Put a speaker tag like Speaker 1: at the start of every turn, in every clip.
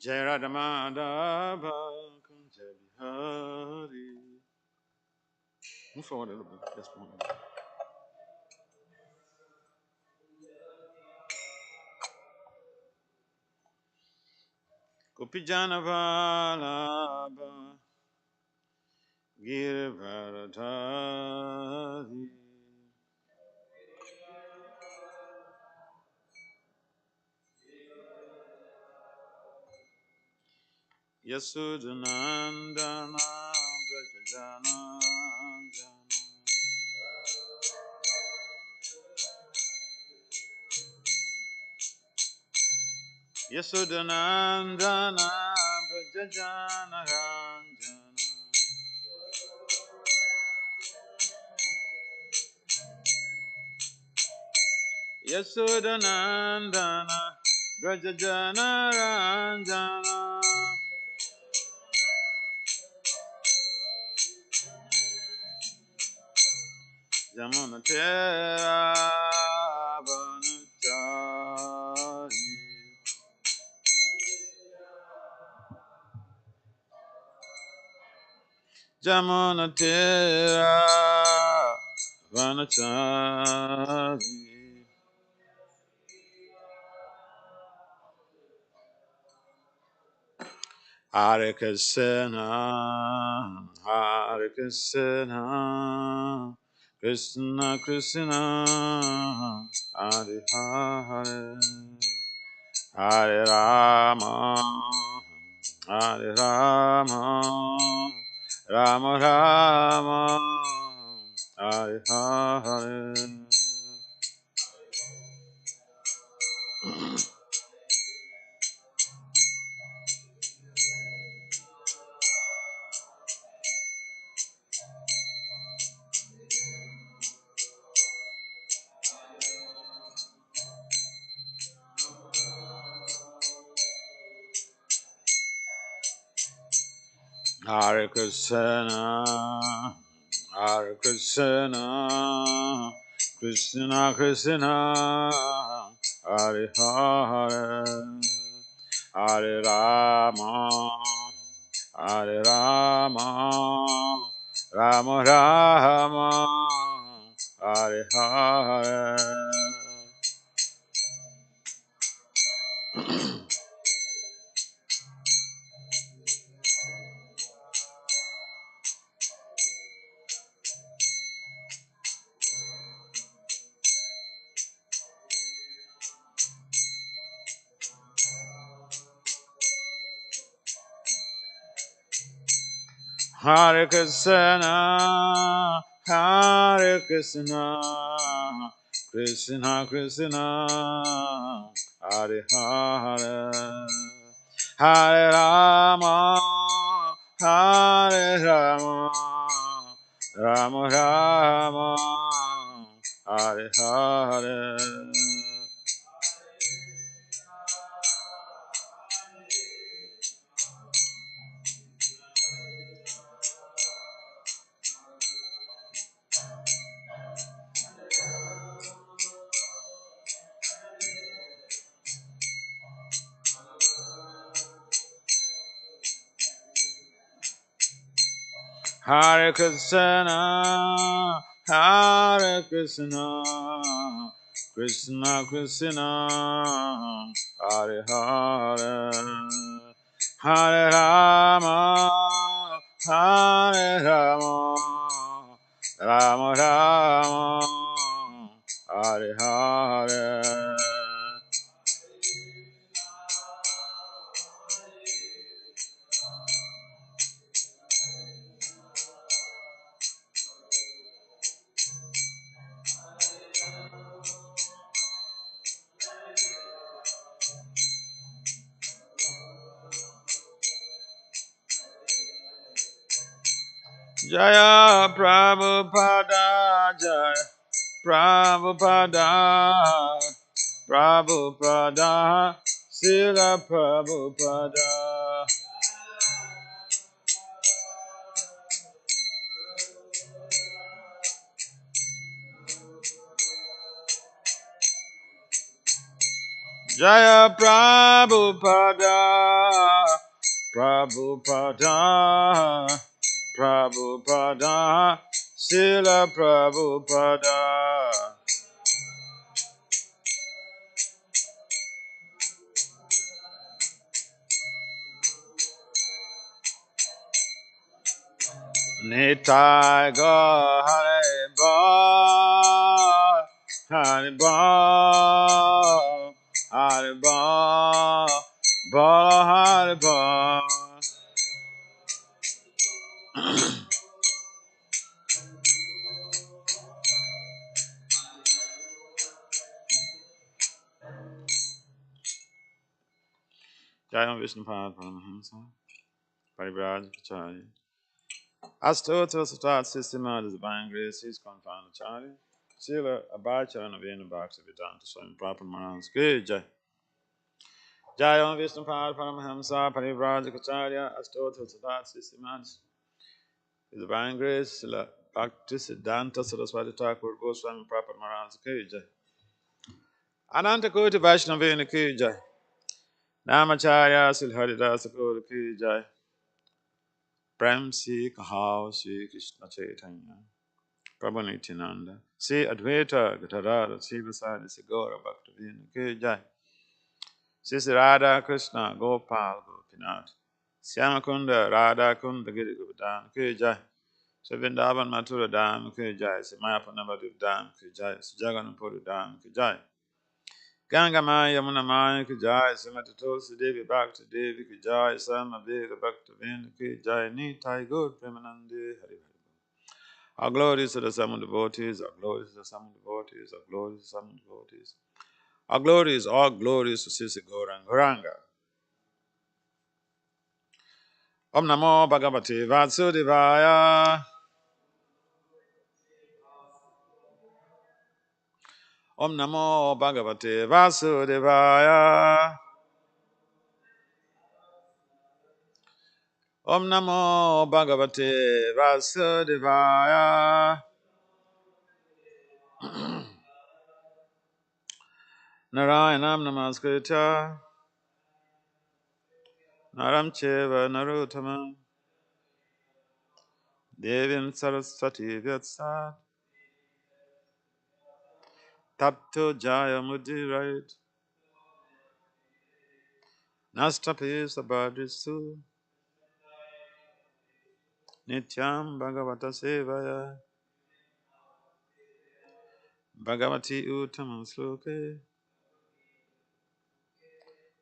Speaker 1: Jai Radha Madhava Kunja Bihari. Move forward a little bit. Just one minute. Gopijana Vallabha Girivardhari Yasudhanandana Brajajanandana Yasudhanandana Brajajanandana Yasudhanandana Brajajanandana Jamuna Tera Vanachari Jamuna Tera Vanachari Hare Krishna Hare Krishna Krishna Krishna Hare Hare Hare Rama Hare Rama Rama Rama Hare Hare Hare Krishna Hare Krishna Krishna Krishna Hare Hare Hare Rama Hare Rama Rama Rama Hare Hare Hare Krishna, Hare Krishna, Krishna Krishna, Hare Hare, Hare Rama, Hare Rama, Rama Rama, Hare Hare. Hare Krishna, Hare Krishna, Krishna Krishna, Hare Hare, Hare Rama, Hare Rama, Rama Rama, Hare Hare. Jaya Prabhupada, Jaya Prabhupada, Prabhupada, Srila Prabhupada. Jaya Prabhupada, Prabhupada, Prabhupada, Srila Prabhupada. Nitai Gaur Hare Bal, Hare Bal, Hare Bal, Bal Hare Bal. Jai Vishnu Pad Paramahamsa, Paribraj Pachari. Astotra Satat Sistema, the Divine Grace, His Confounded Charity. Sila Abhacharana Vena Bhakti Vedanta Swami Prabhupada Maharaj Ki Jai. Jai Vishnu Pad Paramahamsa, Paribraj Pachari. Astotra Satat Sistema, the Divine Grace, Sila Bhakti Siddhanta Saraswati Thakur Goswami Prabhupada Maharaj Ki Jai. Ananta Koti Vaishnavena Ki Jai. Namacharya Silharidasa Koti Ki Jai. Prem Si Kahao Sri Krishna Chaitanya Prabhu Nityananda Sri Advaita Gatarada Sri Vasadi Sri Gaura Bhaktivinoda Ki Jai. Sri Radha Krishna Gopal Gopinath Syamakunda Radha Kunda Giri Govardhan Ki Jai. Sri Vrindavan Mathura Dham Ki Jai. Sri Mayapana Dham Ki Jai. Sri Jagannath Dham Ki Jai. Ganga Maya Yamuna Maya Ki Jai. Srimati Tulsi Devi Bhakti Devi Ki Jai. Sama Veda Bhaktivinoda Ki Jai. Nitai Gaur Premanande Hari. Our glories to the Samu devotees, our glories to the Samu devotees, our glories to the Samu devotees. Our glories, all glories to Sisi Gauranga. Om Namo Bhagavate Vasudevaya. Om Namo Bhagavate Vasudevaya. Om Namo Bhagavate Vasudevaya. Narayanam Namaskritya. Naram Cheva Naruttamam. Devim Saraswati Vyatsa. Tato Jaya Mudirayat. Nastapi Sabhadrisu. Nityam Bhagavata Sevaya. Bhagavati Uttamam Sloke.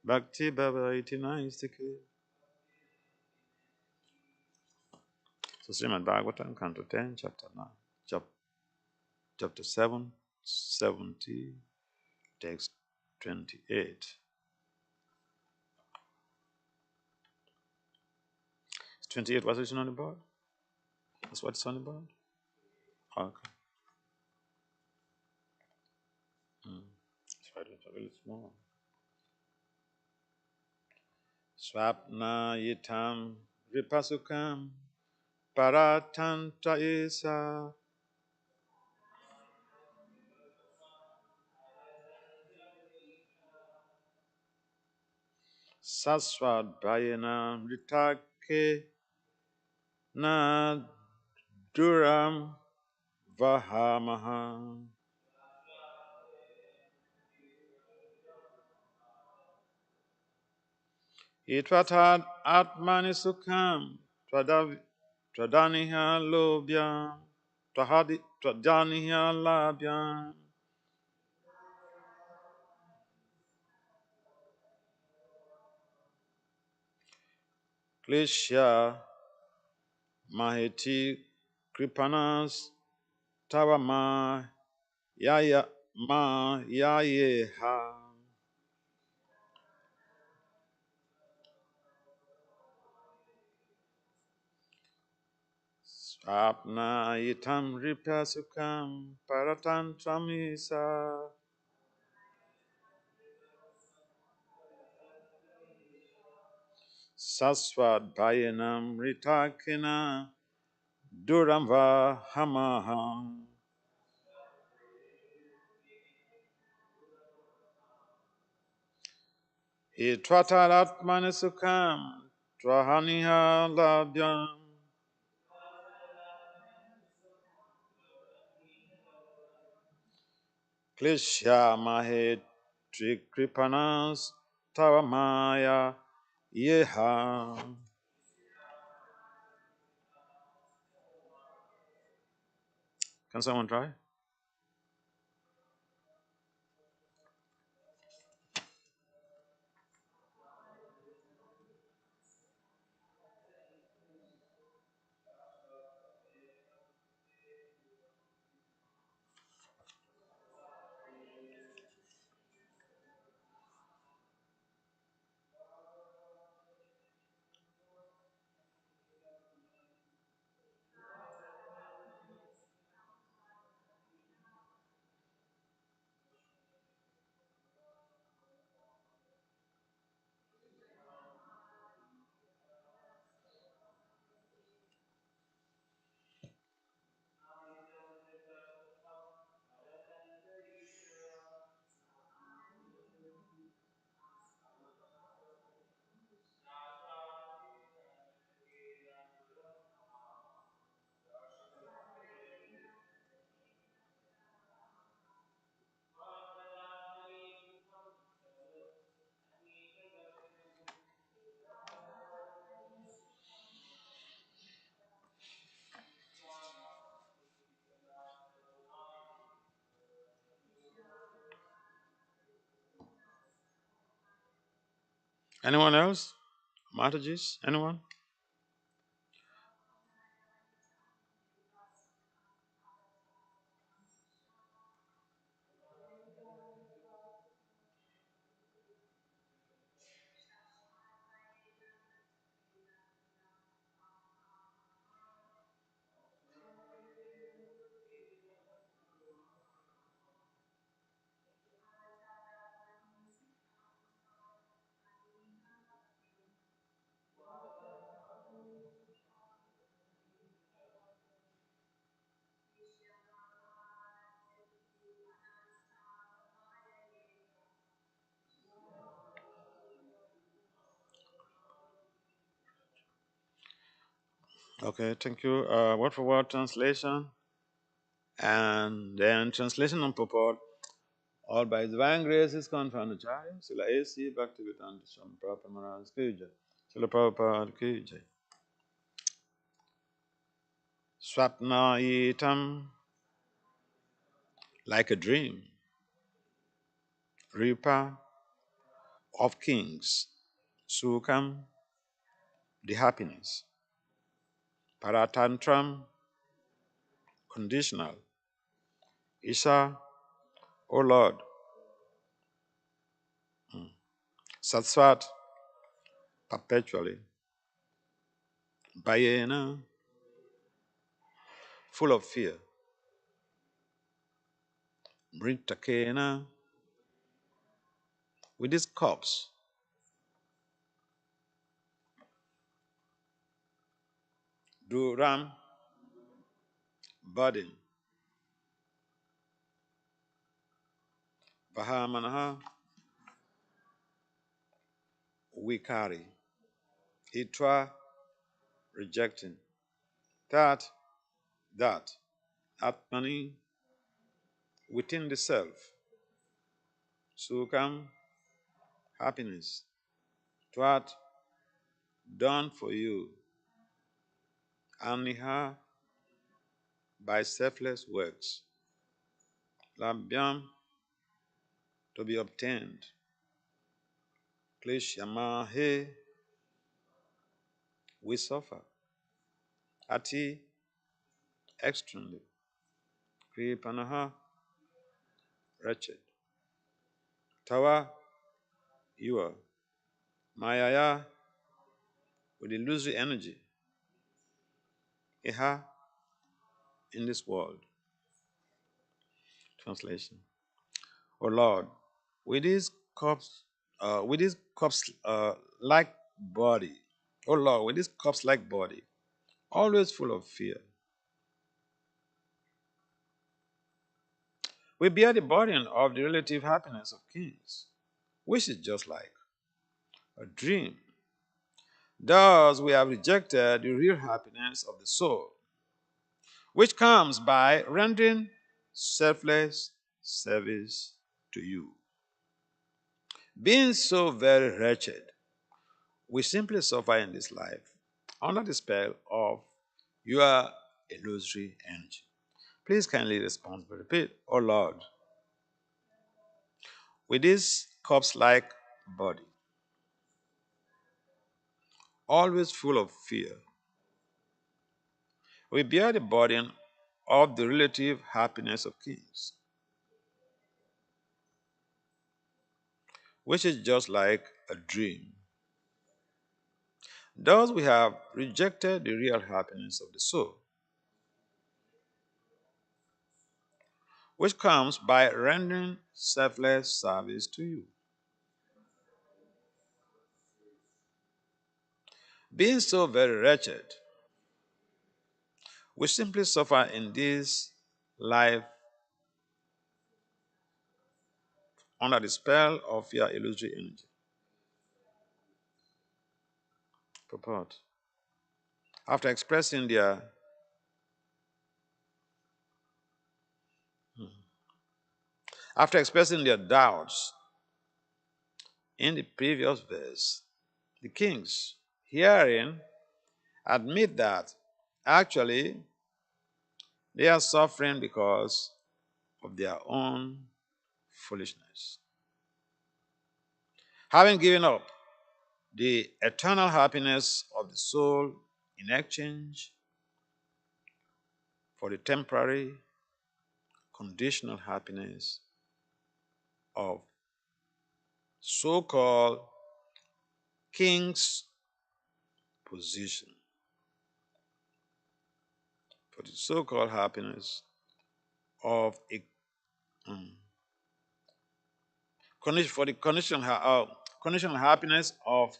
Speaker 1: Bhakti Bhava Iti Naistike. So Srimad Bhagavatam, Canto 10, Chapter 9. Chapter 7, 70, Text 28. 28, what's written on the board? That's what's on the board? Okay. Let's write it a little small. Swapna yitam vipasukam paratanta isa saswad bhayana ritake na duram vahamaha. Itvatad atmani sukham twadaniha lobhyam twadaniha labhyam klishya maheti kripanas tavama yaya ma yayeha. Swapna itam ripasukam paratantramisa saswad bhayanam ritakina duramva hamaha. Itwataratmani sukham Twahaniha labhyam Klishya Trikripanas Tavamaya Yeha. Can someone try? Anyone else? Mataji's? Anyone? Okay, thank you. Word for word translation and then translation and purport. All by divine grace is confound Acharya. Sila H.H.Bhakti Swami Prabhupada Maharaj ki jai. Sila Prabhupada ki jai. Swapna like a dream. Ripa of kings. Sukham, the happiness. Paratantram, conditional. Isha, O Lord. Satsvat, perpetually. Bayena, full of fear. Mritakena, with his corpse. Duram, burden. Vahamanaha, we carry. Itra, rejecting. That, Atmani, within the self. Sukham, happiness. Tvat, done for you. Aniha, by selfless works. Labhyam, to be obtained. Kleshyamahe, we suffer. Ati, extremely. Kripanaha, wretched. Tawa, you are. Mayaya, with illusory energy. Iha, in this world. Translation. O Lord, with this corpse like body, O Lord, with this corpse like body, always full of fear, we bear the burden of the relative happiness of kings, which is just like a dream Thus, we have rejected the real happiness of the soul, which comes by rendering selfless service to you. Being so very wretched, we simply suffer in this life under the spell of your illusory energy. Please kindly responsibly repeat, "Oh Lord, with this corpse-like body, always full of fear, we bear the burden of the relative happiness of kings, which is just like a dream. Thus we have rejected the real happiness of the soul, which comes by rendering selfless service to you. Being so very wretched, we simply suffer in this life under the spell of your illusory energy." Purport. After expressing their After expressing their doubts in the previous verse, the kings, herein, admit that actually they are suffering because of their own foolishness. Having given up the eternal happiness of the soul in exchange for the temporary conditional happiness of so-called king's position, for the so-called happiness of a for the conditional happiness of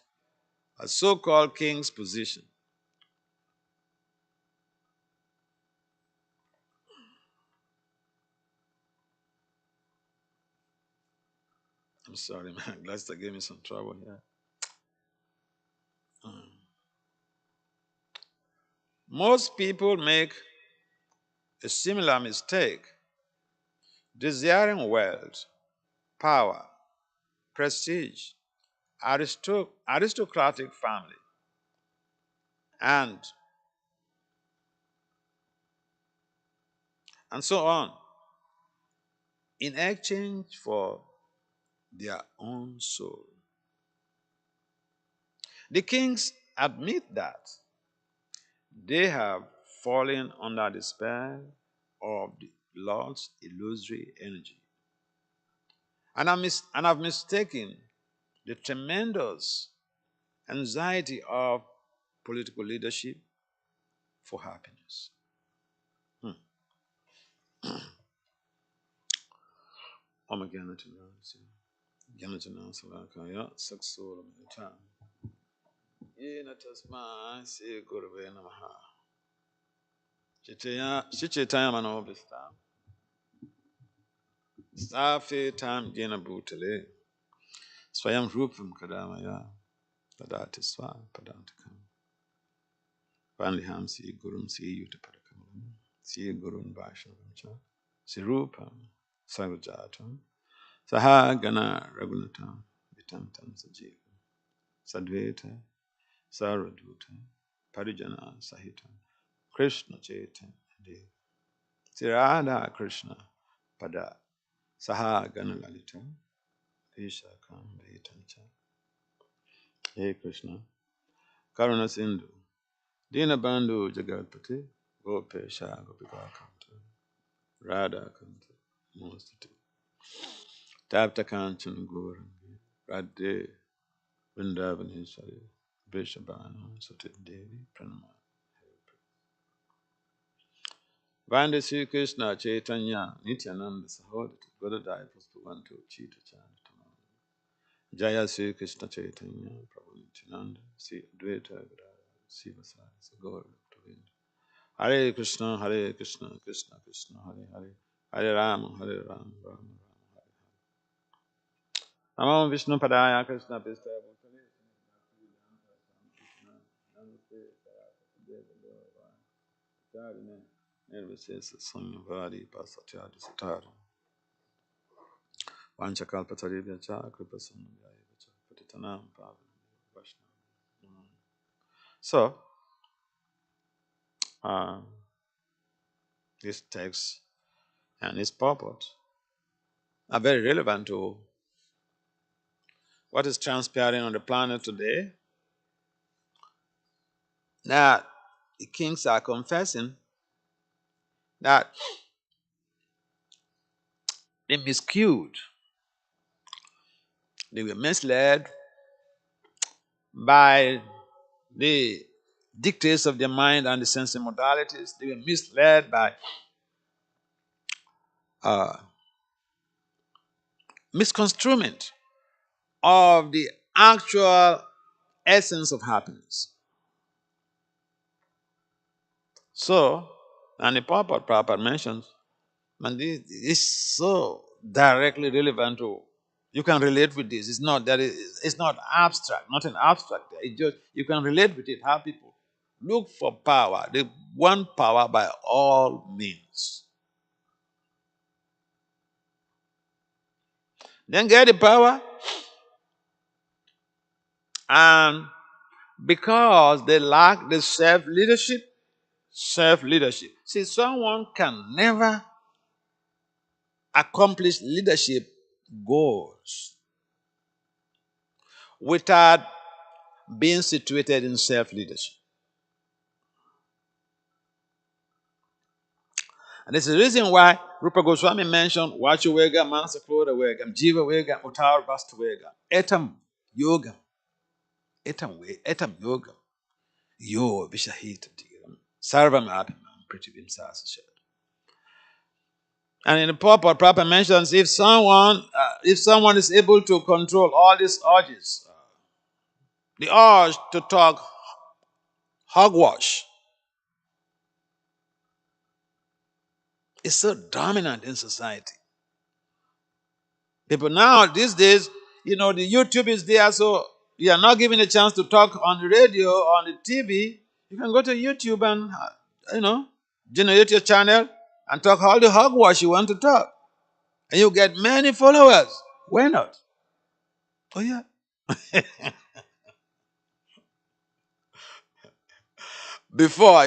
Speaker 1: a so-called king's position. I'm sorry, my glasses gave me some trouble here. Most people make a similar mistake, desiring wealth, power, prestige, aristocratic family, and so on, in exchange for their own soul. The kings admit that they have fallen under the spell of the Lord's illusory energy and have mistaken the tremendous anxiety of political leadership for happiness. Om Gyanatana Salakaya Saksura Militam Yena Tasma Se Gurve Namaha Shichitaya Manobista Safi Tam Jena Bhutale Swayam Rupam Kadamaya Tadati Swa Padantakam Vandiham Si Gurum Si Yutapadakam Si Gurun Vaishnavam Si Rupam Sarvajatam Saha Gana Ragunatam Vitam Tam Sajiva Sadveta Saraduta Parijana Sahita Krishna Chaitanya Dev Sirada Krishna Pada Saha Ganalalita Vishakam Vaitancha. Hey Krishna Karuna Sindhu Dina Bandhu Jagatpati Gopesha Gopika Kanta Radha Kanta Mostati Tapta Kanchan Gorangi Radhe Vrindavaneshwari Vrishabhanu Sati Devi Pranama. Vande Sri Krishna Chaitanya Nityananda Sahodata Godadaya Pustuvantu Chita Chanitama Jaya Sri Krishna Chaitanya Prabhu Nityananda Sri Advaita Gadara Sri Vasari Sagora Bhaktavinda Hare Krishna Krishna Krishna Hare Hare Hare Rama Rama Rama Hare Hare Namo Vishnu Padaya Krishna Pistaya Bhutale Nirvisesa Samyavari Pasachadi Satara Vanchakalpataribhya Cha Kripasamyaya Cha Patitanam Pavanam Vaishnava. So, this text and its purport are very relevant to what is transpiring on the planet today. That the kings are confessing that they miscued, they were misled by the dictates of their mind and the sense modalities. They were misled by uh, misconstruement of the actual essence of happiness. So, and the Papa mentions, and this is so directly relevant to, you can relate with this. It's not that it's not abstract, not an abstract. It just you can relate with it. How people look for power. They want power by all means. Then get the power, and because they lack the self-leadership. See, someone can never accomplish leadership goals without being situated in self-leadership. And this is the reason why Rupa Goswami mentioned Vachu Vega, Manasa Krodha Vega, Jiva Vega, Uttar Vasta Vega, Etam Yoga, Etam Yoga, Yo Vishahita Tiram, Sarvam Abhimam, Prithivim Sasashat. And in the proper mentions, if someone is able to control all these urges, the urge to talk hogwash is so dominant in society. People now, these days, the YouTube is there, so you are not given a chance to talk on the radio or on the TV. You can go to YouTube and, generate your channel and talk all the hogwash you want to talk. And you get many followers. Why not? Oh, yeah. Before,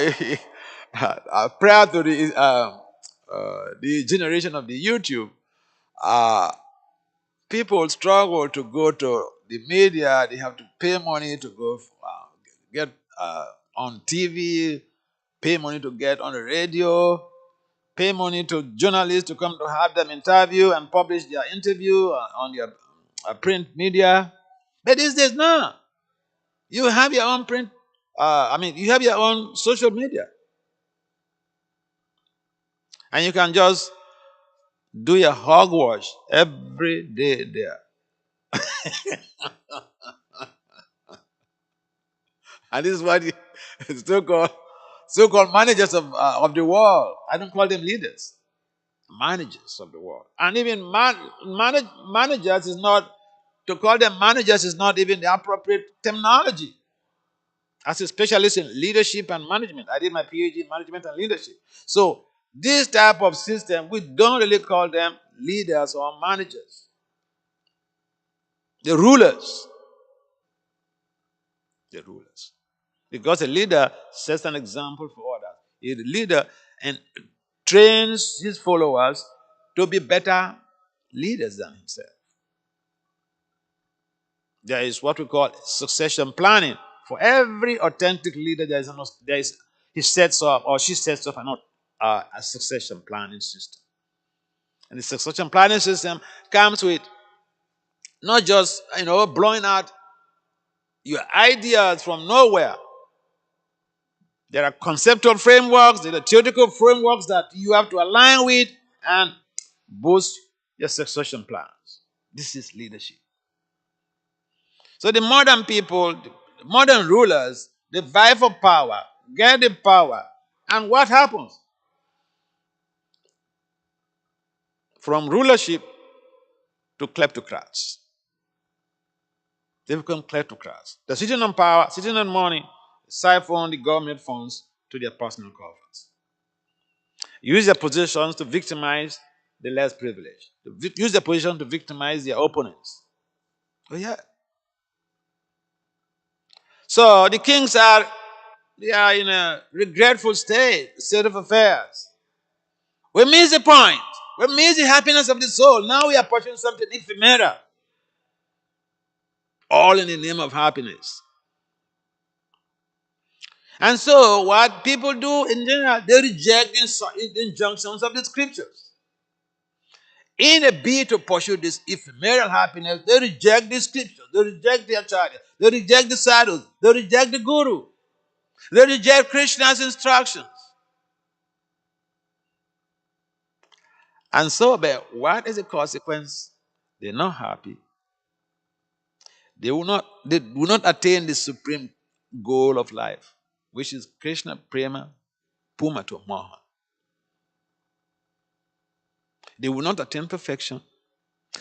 Speaker 1: prior to the generation of the YouTube, uh, people struggle to go to the media. They have to pay money to go get on TV, pay money to get on the radio, pay money to journalists to come to have them interview and publish their interview on your print media. But these days, no. You have your own print, you have your own social media. And you can just do your hogwash every day there. And this is what so-called managers of the world. I don't call them leaders. Managers of the world. And even managers is not, to call them managers is not even the appropriate terminology. As a specialist in leadership and management, I did my PhD in management and leadership. So this type of system, we don't really call them leaders or managers. The rulers. The rulers. Because a leader sets an example for others. A leader and trains his followers to be better leaders than himself. There is what we call succession planning. For every authentic leader, he sets up or she sets up a succession planning system. And the succession planning system comes with not just blowing out your ideas from nowhere. There are conceptual frameworks, there are theoretical frameworks that you have to align with and boost your succession plans. This is leadership. So the modern people, the modern rulers, they vie for power, get the power, and what happens? From rulership to kleptocrats. They become kleptocrats. They're sitting on power, sitting on money, siphon the government funds to their personal coffers. Use their positions to victimize the less privileged. Use their position to victimize their opponents. Oh yeah. So the kings they are in a regretful state of affairs. We miss the point. We miss the happiness of the soul. Now we are pursuing something ephemeral. All in the name of happiness. And so what people do in general, they reject the injunctions of the scriptures. In a bid to pursue this ephemeral happiness, they reject the scriptures, they reject the acharya, they reject the sadhus, they reject the guru, they reject Krishna's instructions. And so, but what is the consequence? They're not happy. They will not attain the supreme goal of life, which is Krishna Prema Pumato Moha. They will not attain perfection.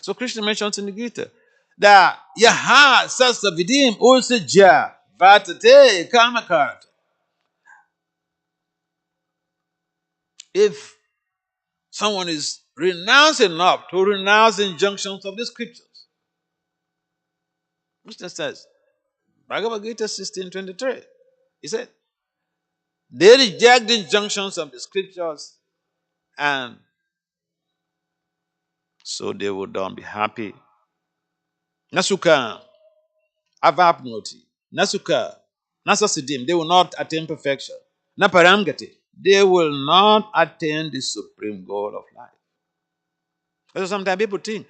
Speaker 1: So Krishna mentions in the Gita that Yaha Sasa Vidim Ulsaja Vatate Kamakarta. If someone is renouncing enough to renounce the injunctions of the scriptures, Krishna says, Bhagavad Gita 16:23, he said, they reject the injunctions of the scriptures and so they will not be happy. Nasuka, avapnoti, nasuka, nasasidim, they will not attain perfection. Naparamgati, they will not attain the supreme goal of life. So sometimes people think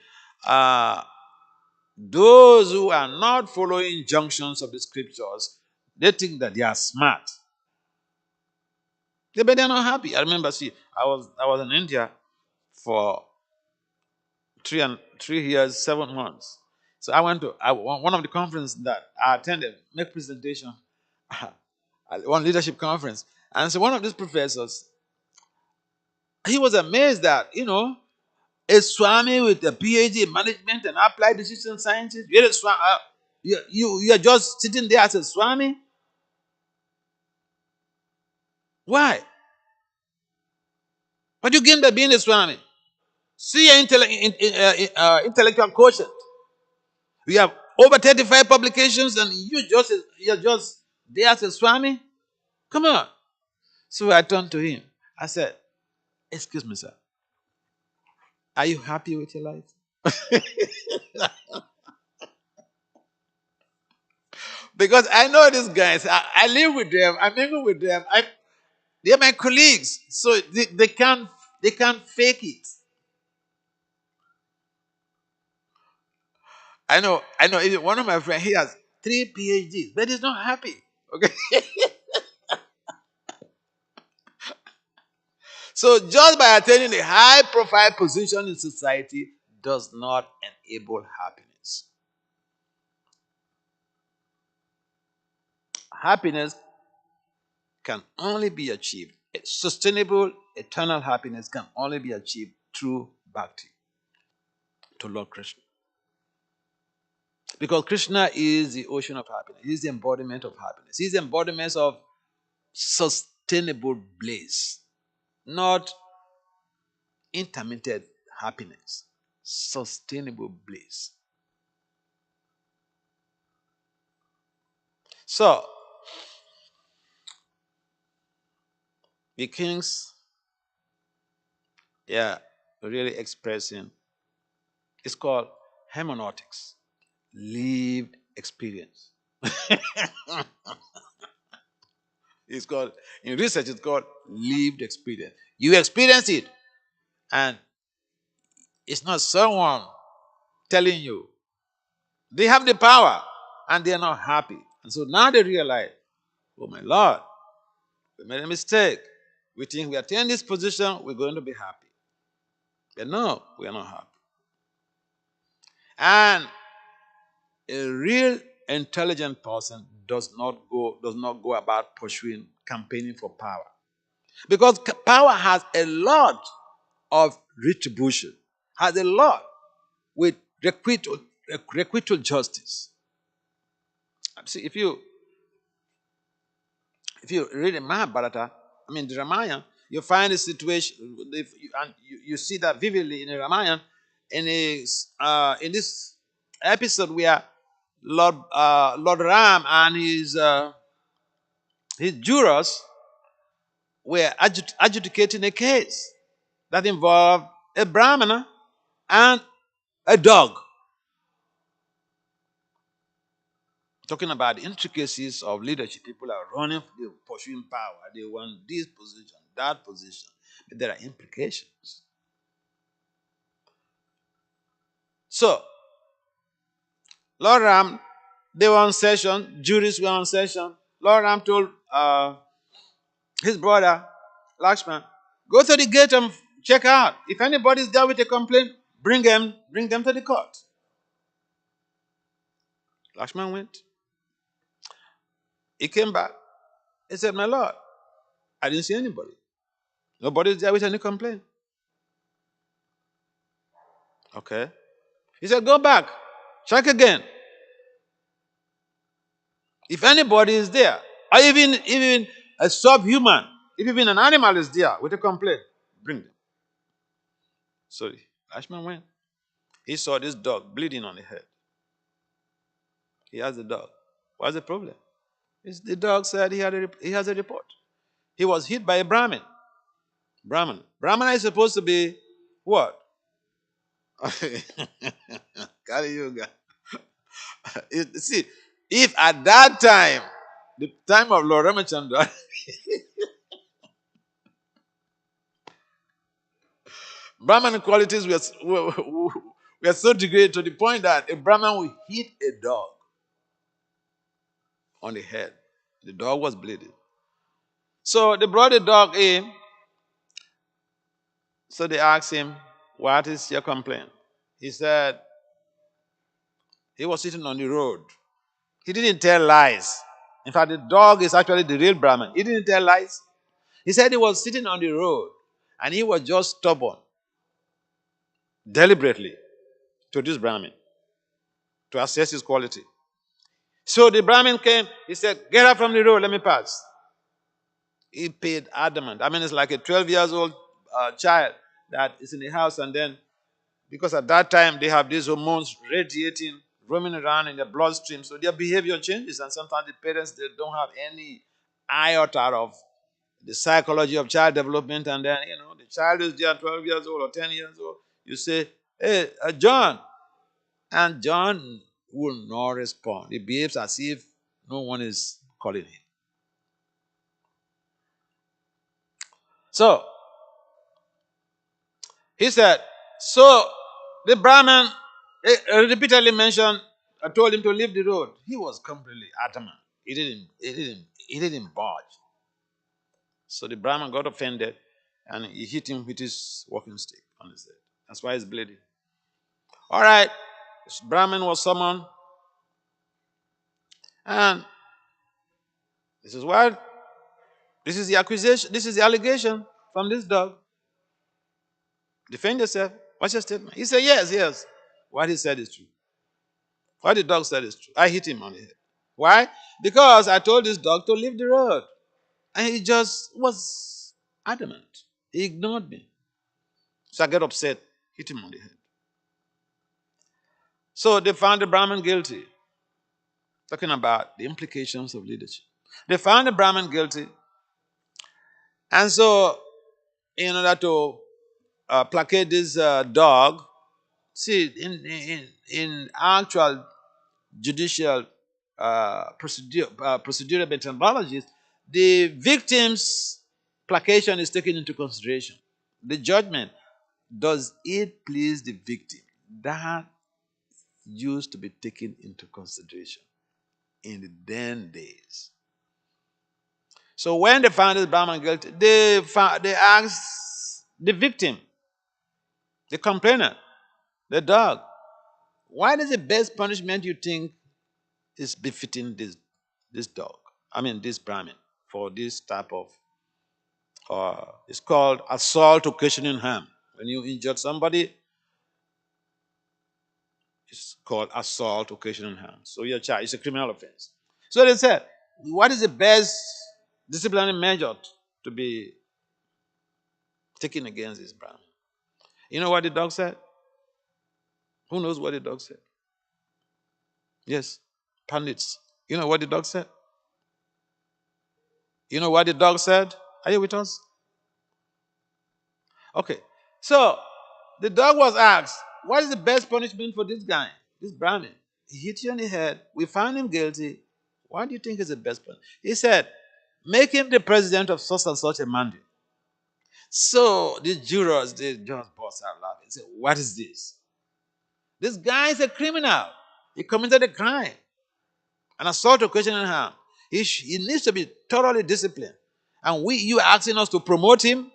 Speaker 1: those who are not following injunctions of the scriptures, they think that they are smart. But they're not happy. I remember, I was in India for 3 years, 7 months. So I went to one of the conferences that I attended, make presentation at one leadership conference. And so one of these professors, he was amazed that, a Swami with a PhD in management and applied decision sciences, you are just sitting there as a Swami? Why? What do you gain by being a Swami? See your intellectual quotient. We have over 35 publications and you're just there as a Swami? Come on. So I turned to him. I said, excuse me, sir. Are you happy with your life? Because I know these guys. I live with them. I mingle with them. They're my colleagues. So they can't fake it. I know. Even one of my friends, he has 3 PhDs, but he's not happy. Okay. So just by attaining a high profile position in society does not enable happiness. Happiness can only be achieved. Sustainable, eternal happiness can only be achieved through bhakti to Lord Krishna. Because Krishna is the ocean of happiness. He is the embodiment of happiness. He is the embodiment of sustainable bliss, not intermittent happiness. Sustainable bliss. So, the kings, really expressing, it's called hermeneutics, lived experience. In research, it's called lived experience. You experience it, and it's not someone telling you. They have the power, and they are not happy. And so now they realize, oh my Lord, we made a mistake. We think we attain this position, we're going to be happy. But no, we are not happy. And a real intelligent person does not go about pursuing, campaigning for power. Because power has a lot of retribution, has a lot with requital justice. See, if you read the Mahabharata, the Ramayana, You find a situation, and you see that vividly in the Ramayana, in this episode where Lord Ram and his jurors were adjudicating a case that involved a Brahmana and a dog. Talking about the intricacies of leadership. People are running, they're pursuing power. They want this position, that position. But there are implications. So, Lord Ram, they were on session, juries were on session. Lord Ram told his brother, Lakshman, go to the gate and check out. If anybody's there with a complaint, bring them to the court. Lakshman went. He came back. He said, my Lord, I didn't see anybody. Nobody's there with any complaint. Okay. He said, go back. Check again. If anybody is there, or even a subhuman, if even an animal is there with a complaint, bring them. So Ashman went. He saw this dog bleeding on the head. He asked the dog, what's the problem? The dog said he has a report. He was hit by a Brahmin. Brahmana is supposed to be what? Kali Yuga. See, if at that time, the time of Lord Ramachandra, Brahman qualities were so degraded to the point that a Brahman would hit a dog on the head. The dog was bleeding. So they brought the dog in. So they asked him, what is your complaint? He said he was sitting on the road. He didn't tell lies. In fact, the dog is actually the real Brahman. He didn't tell lies. He said he was sitting on the road and he was just stubborn, deliberately, to this Brahmin to assess his quality. So the Brahmin came, he said, get up from the road, let me pass. He paid adamant. I mean, it's like a 12 years old child that is in the house, and then, because at that time they have these hormones radiating, roaming around in their bloodstream, so their behavior changes, and sometimes the parents, they don't have any iota of the psychology of child development, and then, the child is there 12 years old or 10 years old. You say, hey, John. And John will not respond. He behaves as if no one is calling him. So, he said, so the Brahman repeatedly mentioned, told him to leave the road. He was completely adamant. He didn't budge. So the Brahman got offended and he hit him with his walking stick on his head. That's why he's bleeding. All right, this Brahman was summoned, and this is the accusation, this is the allegation from this dog. Defend yourself. What's your statement? He said, yes. What he said is true. What the dog said is true. I hit him on the head. Why? Because I told this dog to leave the road. And he just was adamant. He ignored me. So I got upset, hit him on the head. So they found the Brahmin guilty. Talking about the implications of leadership. They found the Brahmin guilty. And so, in order to placate this dog, see, in actual judicial procedural methodologies, the victim's placation is taken into consideration. The judgment, does it please the victim? That used to be taken into consideration in the then days. So when they found this Brahman guilty, they asked the victim, the complainant, the dog, what is the best punishment you think is befitting this dog? I mean, this Brahmin, for this type of, it's called assault occasioning harm. When you injure somebody, it's called assault occasioning harm. So you're charged. It's a criminal offense. So they said, what is the best disciplinary measure to be taken against this Brahmin. You know what the dog said? Who knows what the dog said? Yes, pundits. You know what the dog said? You know what the dog said? Are you with us? Okay. So the dog was asked, what is the best punishment for this guy, this Brahmin? He hit you on the head. We found him guilty. What do you think is the best punishment? He said, make him the president of such and such a mandate. So these jurors, they just burst out laughing and said, what is this? This guy is a criminal. He committed a crime, an assault to Christian and harm. He needs to be thoroughly disciplined. And you are asking us to promote him?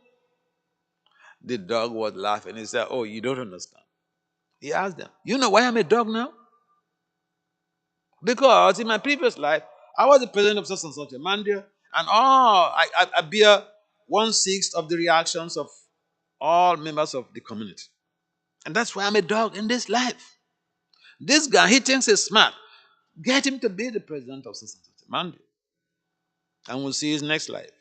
Speaker 1: The dog was laughing. He said, oh, you don't understand. He asked them, you know why I'm a dog now? Because in my previous life, I was the president of such and such a mandate, and I bear 1/6 of the reactions of all members of the community. And that's why I'm a dog in this life. This guy, he thinks he's smart. Get him to be the president of such and such a mandate. And we'll see his next life.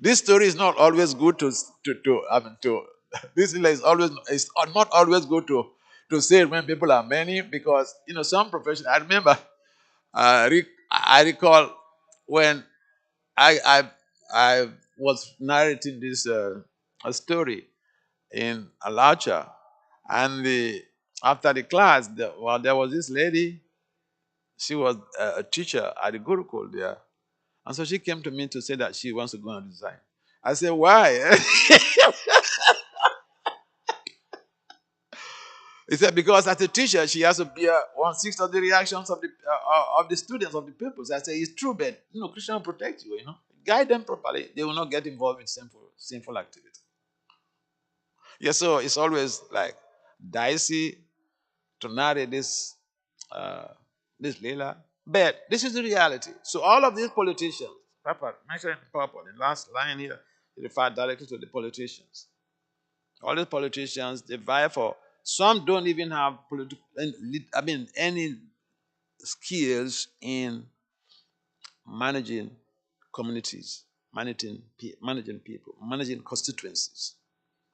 Speaker 1: This story is not always good to this is always it's not always good to say it when people are many, because some profession. I remember I recall when I I was narrating this a story in Alacha, and after the class there was this lady. She was a teacher at the Gurukul there. And so she came to me to say that she wants to go and resign. I said, why? He said, because as a teacher, she has to bear 1/6 of the reactions of the students, of the pupils. I said, it's true, but Krishna will protect you, Guide them properly. They will not get involved in sinful activity. Yeah, so it's always like dicey to narrate this Leela. But this is the reality. So all of these politicians, Papa, mentioned in purple, the last line here, it referred directly to the politicians. All these politicians, they vie for, some don't even have any skills in managing communities, managing people, managing constituencies.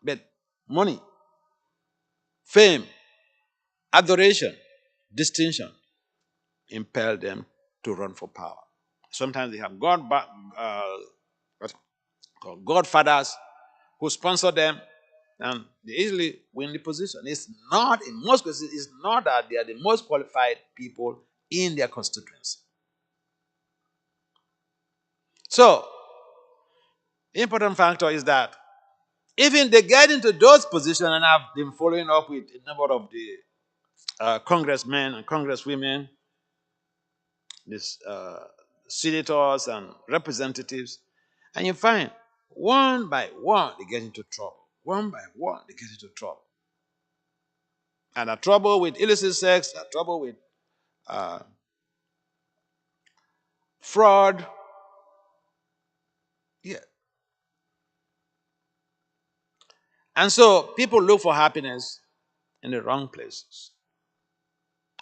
Speaker 1: But money, fame, adoration, distinction impel them to run for power. Sometimes they have godfathers who sponsor them, and they easily win the position. It's not, in most cases, it's not that they are the most qualified people in their constituency. So, important factor is that even they get into those positions, and I've been following up with a number of the congressmen and congresswomen, these senators and representatives, and you find one by one they get into trouble. One by one they get into trouble. And the trouble with illicit sex, the trouble with uh, fraud. Yeah. And so people look for happiness in the wrong places.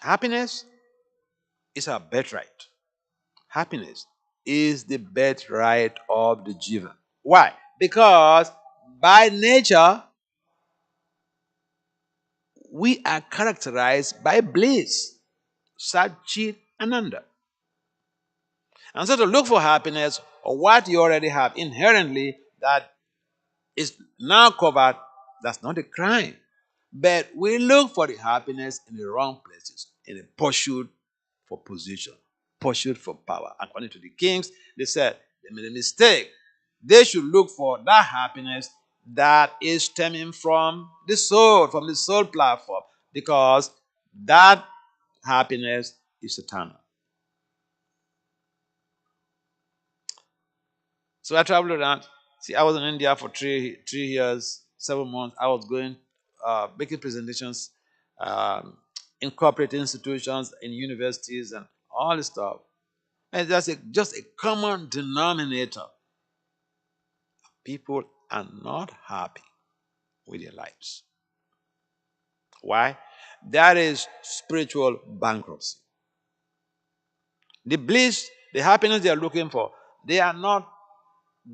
Speaker 1: Happiness is our birthright. Happiness is the birthright of the Jiva. Why? Because by nature, we are characterized by bliss, Satchit Ananda. And so to look for happiness, or what you already have inherently that is now covered, that's not a crime. But we look for the happiness in the wrong places, in a pursuit for position, pursuit for power. According to the kings, they said they made a mistake. They should look for that happiness that is stemming from the soul platform, because that happiness is eternal. So I traveled around. See, I was in India for 3 years, 7 months. I was going, making presentations in corporate institutions, in universities, and all this stuff. And that's just a common denominator. People are not happy with their lives. Why? That is spiritual bankruptcy. The bliss, the happiness they are looking for, they are not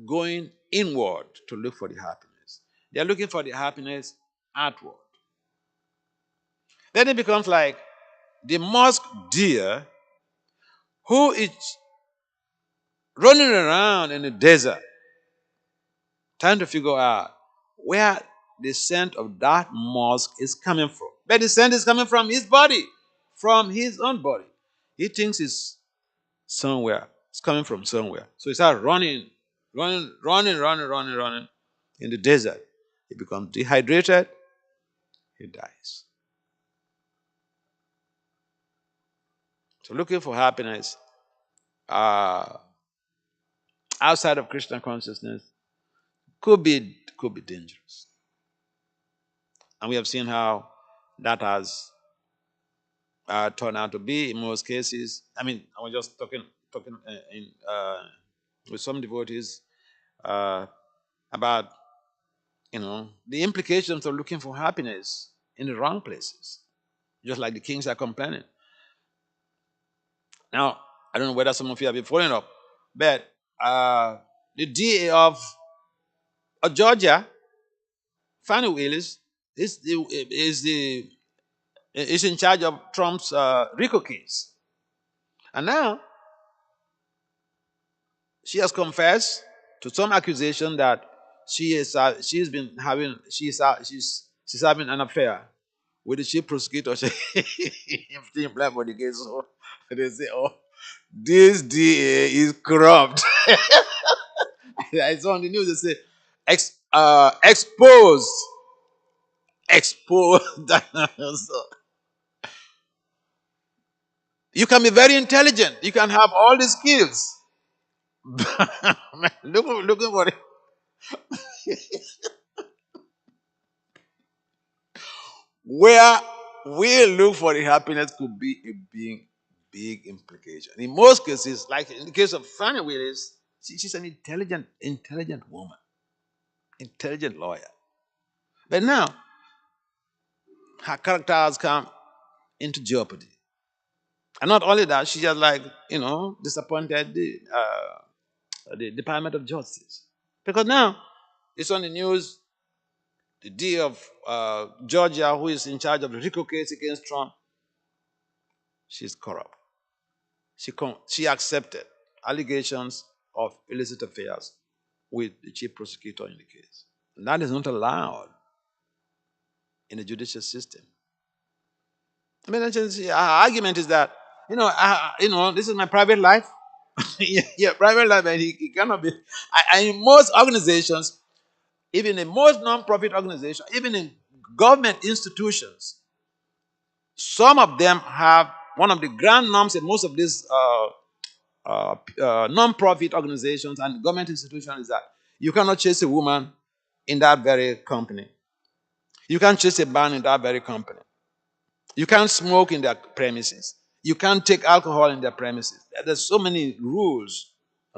Speaker 1: going inward to look for the happiness. They are looking for the happiness outward. Then it becomes like the musk deer who is running around in the desert trying to figure out where the scent of that musk is coming from. But the scent is coming from his body, from his own body. He thinks it's somewhere. It's coming from somewhere. So he starts running in the desert. He becomes dehydrated. He dies. So looking for happiness outside of Krishna consciousness could be dangerous. And we have seen how that has turned out to be in most cases. I mean, I was just talking with some devotees about the implications of looking for happiness in the wrong places, just like the kings are complaining. Now, I don't know whether some of you have been following up, but the DA of Georgia, Fannie Willis, is in charge of Trump's RICO case. And now she has confessed to some accusation that she's having an affair with the chief prosecutor. She applied for the case. So they say, "Oh, this DA is corrupt." I saw on the news they say, exposed. So, you can be very intelligent. You can have all the skills. looking for it. Where we look for the happiness could be a big implication. In most cases, like in the case of Fannie Willis, she's an intelligent woman, intelligent lawyer. But now her character has come into jeopardy. And not only that, she just disappointed the Department of Justice. Because now it's on the news, the D of Georgia, who is in charge of the RICO case against Trump, she's corrupt. She accepted allegations of illicit affairs with the chief prosecutor in the case. And that is not allowed in the judicial system. I mean, her argument is that, this is my private life. Yeah, private life, and he cannot be. In most organizations, even in most non-profit organizations, even in government institutions, some of them have one of the grand norms in most of these non-profit organizations and government institutions is that you cannot chase a woman in that very company. You can't chase a man in that very company. You can't smoke in their premises. You can't take alcohol in their premises. There's so many rules,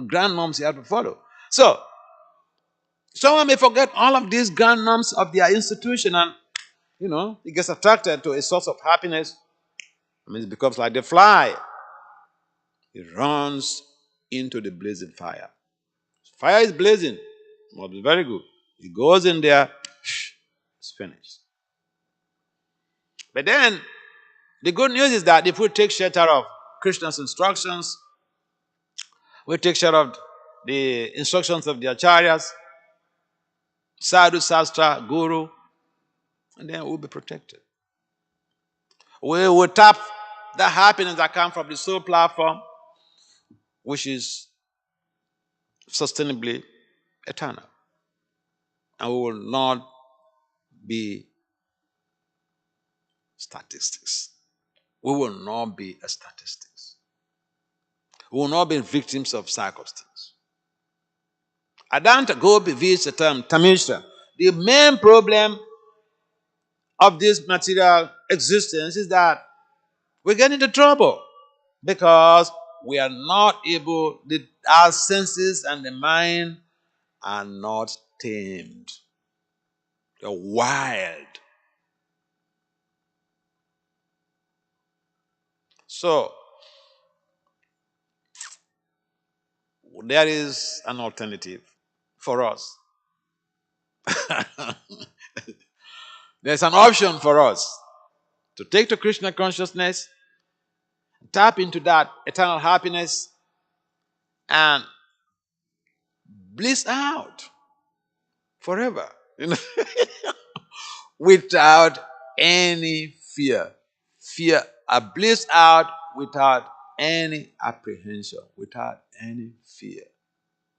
Speaker 1: grand norms you have to follow. So, someone may forget all of these grand norms of their institution and, he gets attracted to a source of happiness. I mean, it becomes like the fly. It runs into the blazing fire. Fire is blazing. Must be very good. It goes in there, it's finished. But then, the good news is that if we take shelter of Krishna's instructions, we take shelter of the instructions of the acharyas, sadhu, sastra, guru, and then we'll be protected. We will tap the happiness that comes from the soul platform, which is sustainably eternal. And we will not be statistics. We will not be a statistics. We will not be victims of circumstance. Adanta Gopi Visatam Tamishra. The main problem of this material existence is that we get into trouble because we are not able, our senses and the mind are not tamed. They're wild. So, there is an alternative for us. There's an option for us to take to Krishna consciousness, tap into that eternal happiness, and bliss out forever, without any fear. Fear, a bliss out without any apprehension, without any fear.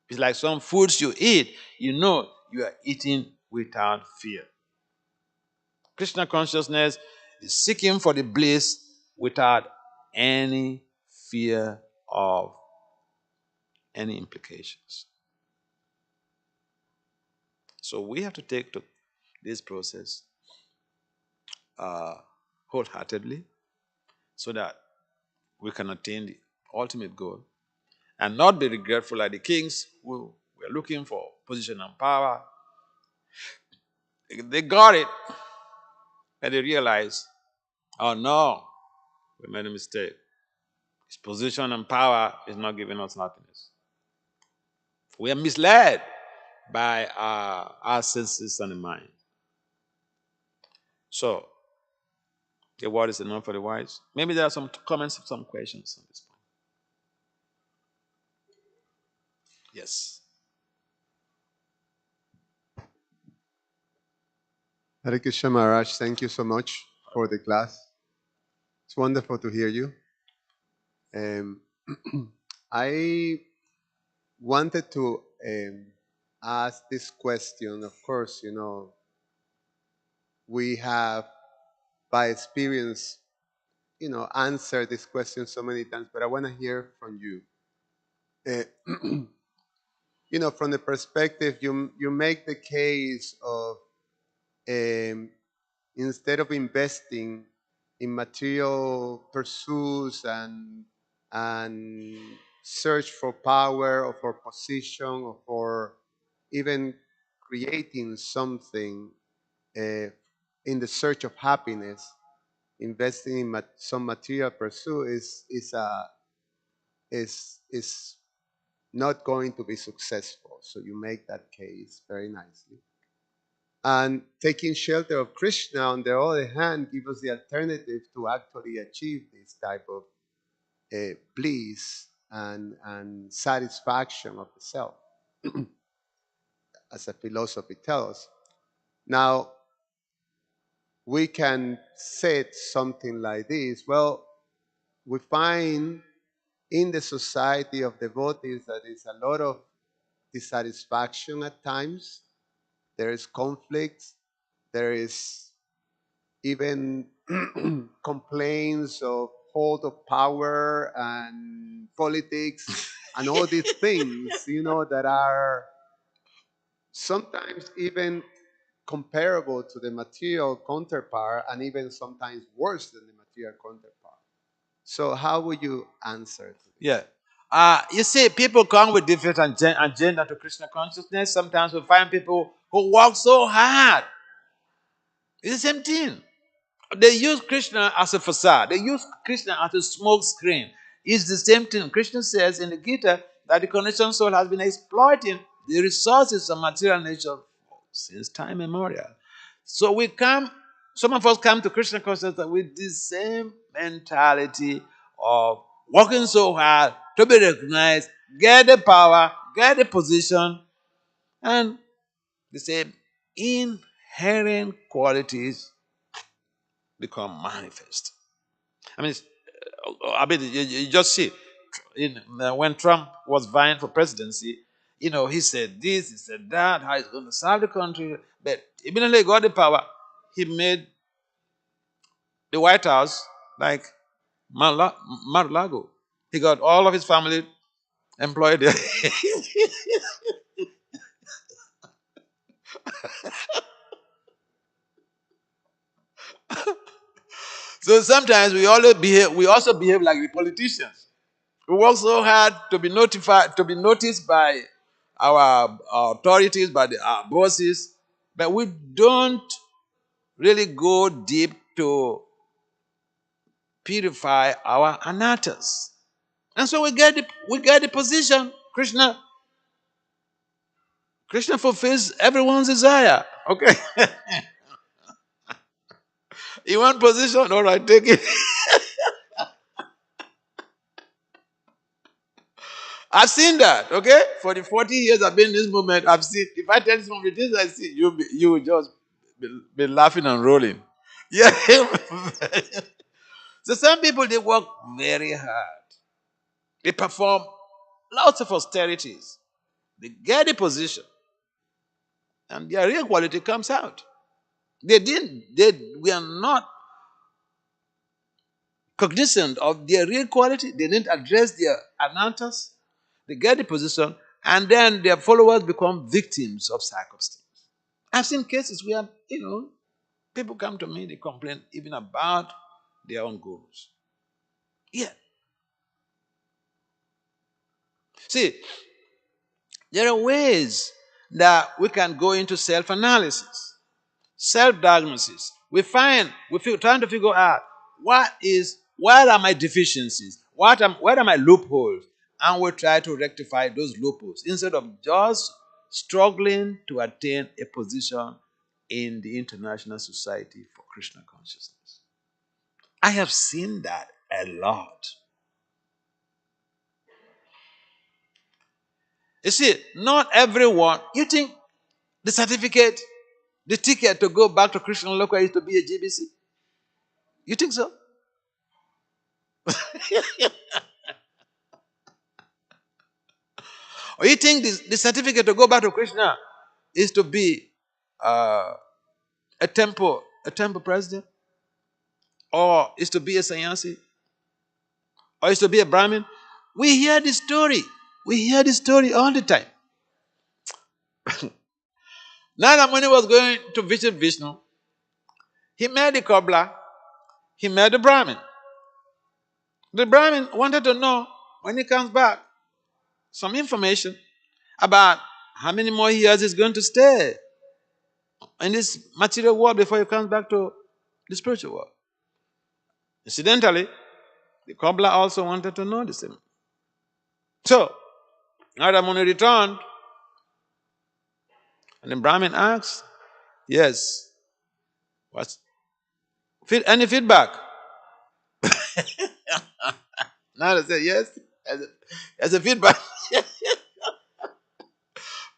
Speaker 1: It's like some foods you eat, you know you are eating without fear. Krishna consciousness is seeking for the bliss without any fear of any implications. So we have to take to this process wholeheartedly so that we can attain the ultimate goal and not be regretful like the kings who were looking for position and power. They got it and they realized, oh no, we made a mistake. His position and power is not giving us happiness. We are misled by our senses and the mind. So, the word is enough for the wise. Maybe there are some comments, some questions on this point. Yes.
Speaker 2: Hare Krishna Maharaj, thank you so much for the class. It's wonderful to hear you. I wanted to ask this question. Of course, we have, by experience, answered this question so many times, but I want to hear from you. From the perspective, you make the case of instead of investing in material pursuits and search for power or for position or for even creating something in the search of happiness, investing in some material pursuit is not going to be successful. So you make that case very nicely. And taking shelter of Krishna, on the other hand, gives us the alternative to actually achieve this type of bliss and satisfaction of the self, as a philosophy tells us. Now, we can say something like this. Well, we find in the society of devotees that there's a lot of dissatisfaction at times. There is conflict. There is even complaints of hold of power and politics and all these things, that are sometimes even comparable to the material counterpart and even sometimes worse than the material counterpart. So how would you answer to this?
Speaker 1: Yeah. You see, people come with different agenda to Krishna consciousness. Sometimes we find people who work so hard. It's the same thing. They use Krishna as a facade. They use Krishna as a smoke screen. It's the same thing. Krishna says in the Gita that the conditioned soul has been exploiting the resources of material nature since time immemorial. So some of us come to Krishna consciousness with this same mentality of working so hard to be recognized, get the power, get the position, and the same inherent qualities become manifest. I mean, you just see, when Trump was vying for presidency, he said this, he said that, how he's going to serve the country. But immediately he got the power, he made the White House like Mar-a-Lago. He got all of his family employed there. So sometimes we also behave like the politicians. We work so hard to be noticed by our authorities, by our bosses, but we don't really go deep to purify our anattas. And so we get the position, Krishna fulfills everyone's desire. Okay. You want position? All right, take it. I've seen that, okay? For the 40 years I've been in this movement, I've seen, if I tell you some of the things I see, you will just be laughing and rolling. Yeah. So some people, they work very hard. They perform lots of austerities. They get a position, and their real quality comes out. They were not cognizant of their real quality. They didn't address their anantas. They get the position, and then their followers become victims of circumstance. I've seen cases where, people come to me, they complain even about their own gurus. Yeah. See, there are ways that we can go into self-analysis, self-diagnosis. We're trying to figure out what are my deficiencies, what are my loopholes, and we try to rectify those loopholes instead of just struggling to attain a position in the International Society for Krishna Consciousness. I have seen that a lot. You see, not everyone, you think the certificate, the ticket to go back to Krishna Loka is to be a GBC? You think so? Or you think the certificate to go back to Krishna is to be uh, a temple president? Or is to be a sannyasi? Or is to be a Brahmin? We hear this story. We hear this story all the time. Now, when he was going to visit Vishnu, he met the cobbler, he met the Brahmin. The Brahmin wanted to know, when he comes back, some information about how many more years he's going to stay in this material world before he comes back to the spiritual world. Incidentally, the cobbler also wanted to know the same. So, Narada Muni returned, and the Brahmin asked, yes, what's any feedback? Narada said, yes, as a feedback.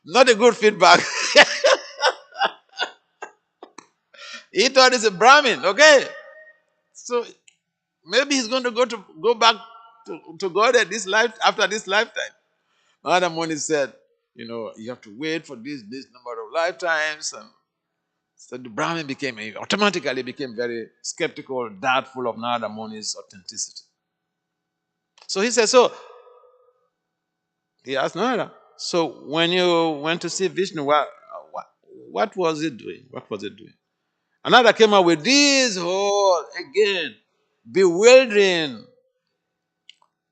Speaker 1: Not a good feedback. He thought he's a Brahmin, okay? So maybe he's going to go back to God at this life after this lifetime. Another Muni said, you have to wait for this number of lifetimes. And so the Brahmin automatically became very skeptical, doubtful of Narada Muni's authenticity. So he said, he asked Narada, so when you went to see Vishnu, what was it doing? What was it doing? Another came up with this whole, again, bewildering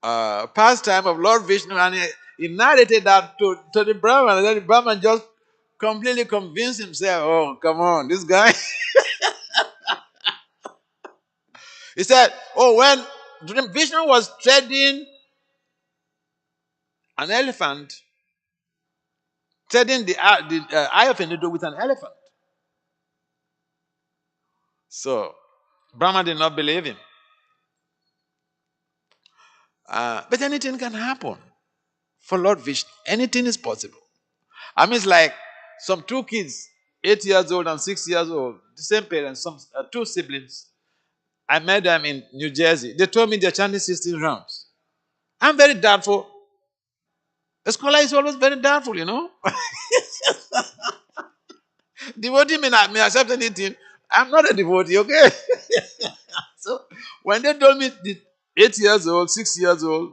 Speaker 1: pastime of Lord Vishnu, and he narrated that to the Brahman, and then the Brahman just completely convinced himself, oh, come on, this guy. He said, oh, when Vishnu was treading an elephant, treading the eye of a needle with an elephant. So, Brahma did not believe him. But anything can happen for Lord Vishnu. Anything is possible. I mean, it's like some two kids, 8 years old and 6 years old, the same parents, two siblings. I met them in New Jersey. They told me they're chanting 16 rounds. I'm very doubtful. A scholar is always very doubtful, Devotee may accept anything. I'm not a devotee, okay? So when they told me the 8 years old, 6 years old,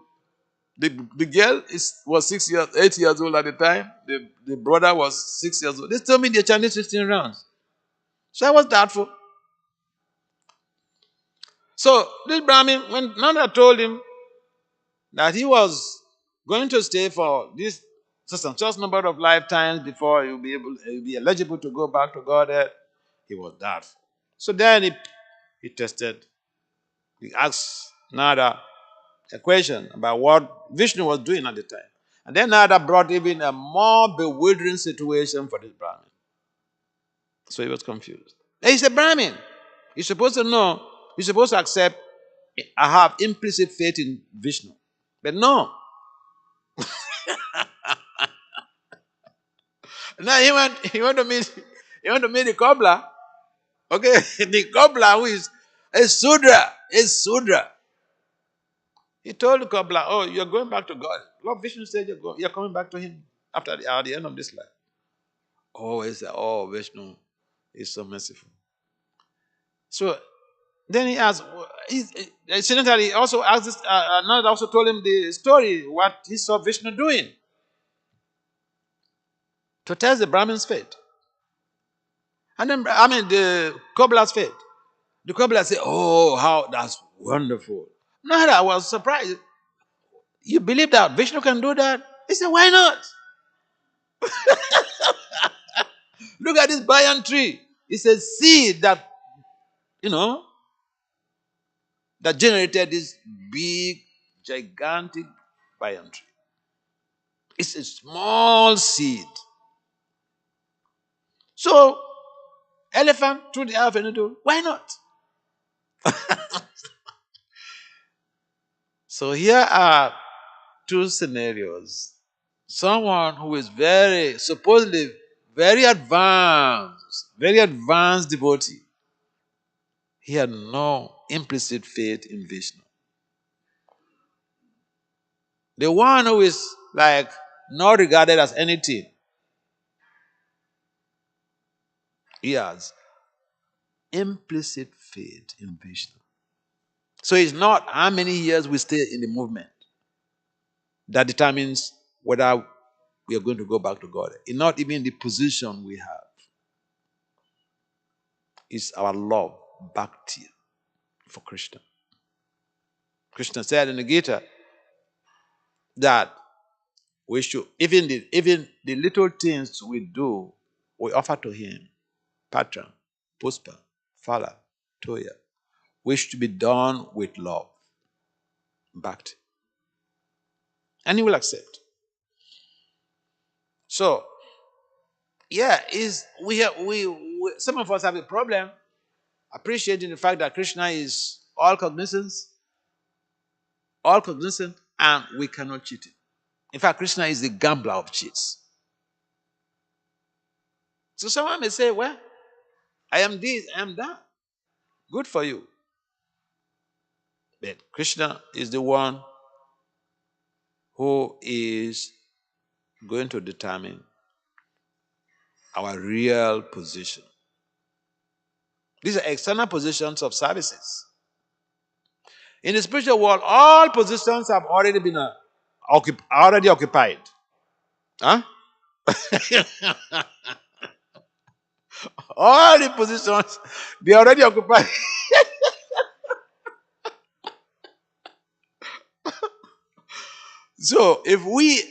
Speaker 1: the girl was 8 years old at the time. The brother was 6 years old. They told me they're chanting 16 rounds. So I was doubtful. So this Brahmin, when Nanda told him that he was going to stay for this just number of lifetimes before he'll be eligible to go back to Godhead, he was doubtful. So then he tested. He asked Nada a question about what Vishnu was doing at the time. And then now that brought even a more bewildering situation for this Brahmin. So he was confused. And he's a Brahmin. You're supposed to know, you're supposed to accept, I have implicit faith in Vishnu. But no. Now he went to meet the cobbler. Okay, the cobbler who is a Sudra, is Sudra. He told the cobbler, oh, you're going back to God. Lord Vishnu said you're coming back to him at the end of this life. Oh, he said, oh, Vishnu is so merciful. So then he asked, incidentally, he also asked this, Nanda also told him the story, what he saw Vishnu doing to test the Brahmin's faith. And then, the cobbler's faith. The cobbler said, oh, how that's wonderful. Nanda, I was surprised. You believe that Vishnu can do that? He said, why not? Look at this banyan tree. It's a seed that, you know, that generated this big, gigantic banyan tree. It's a small seed. So, elephant through the avenue, why not? So here are two scenarios. Someone who is supposedly very advanced devotee. He had no implicit faith in Vishnu. The one who is like not regarded as anything, he has implicit faith in Vishnu. So it's not how many years we stay in the movement that determines whether we are going to go back to God. It's not even the position we have. It's our love, bhakti for Krishna. Krishna said in the Gita that we should, even the little things we do, we offer to him. Patra, Puspa, Phala, Toya, which to be done with love, bhakti. And he will accept. So, yeah, some of us have a problem appreciating the fact that Krishna is all cognizant, and we cannot cheat him. In fact, Krishna is the gambler of cheats. So someone may say, well, I am this, I am that. Good for you. But Krishna is the one who is going to determine our real position. These are external positions of services. In the spiritual world, all positions have already been already occupied. Huh? All the positions, they already occupied. So if we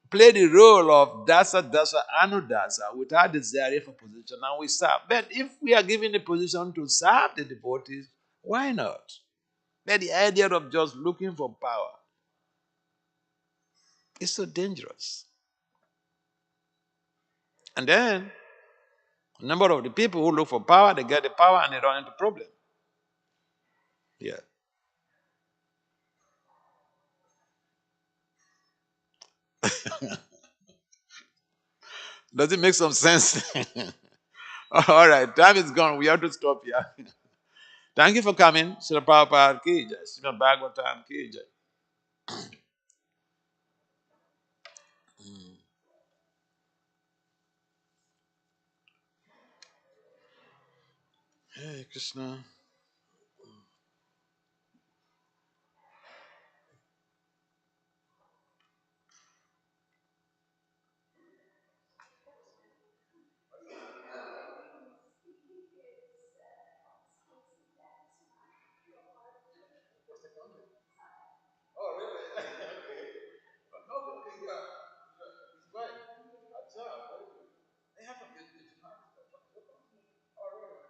Speaker 1: play the role of dasa, anudasa without desire for position, and we serve. But if we are given the position to serve the devotees, why not? But the idea of just looking for power is so dangerous. And then a number of the people who look for power, they get the power and they run into problem. Yeah. Does it make some sense? All right, time is gone. We have to stop here. Thank you for coming. Srila Prabhupada ki jai. Srila Bhagavatam ki jai. Hey, Krishna. Oh, really? Okay. No, okay, yeah. It's fine. Very good. They have some. Oh, really?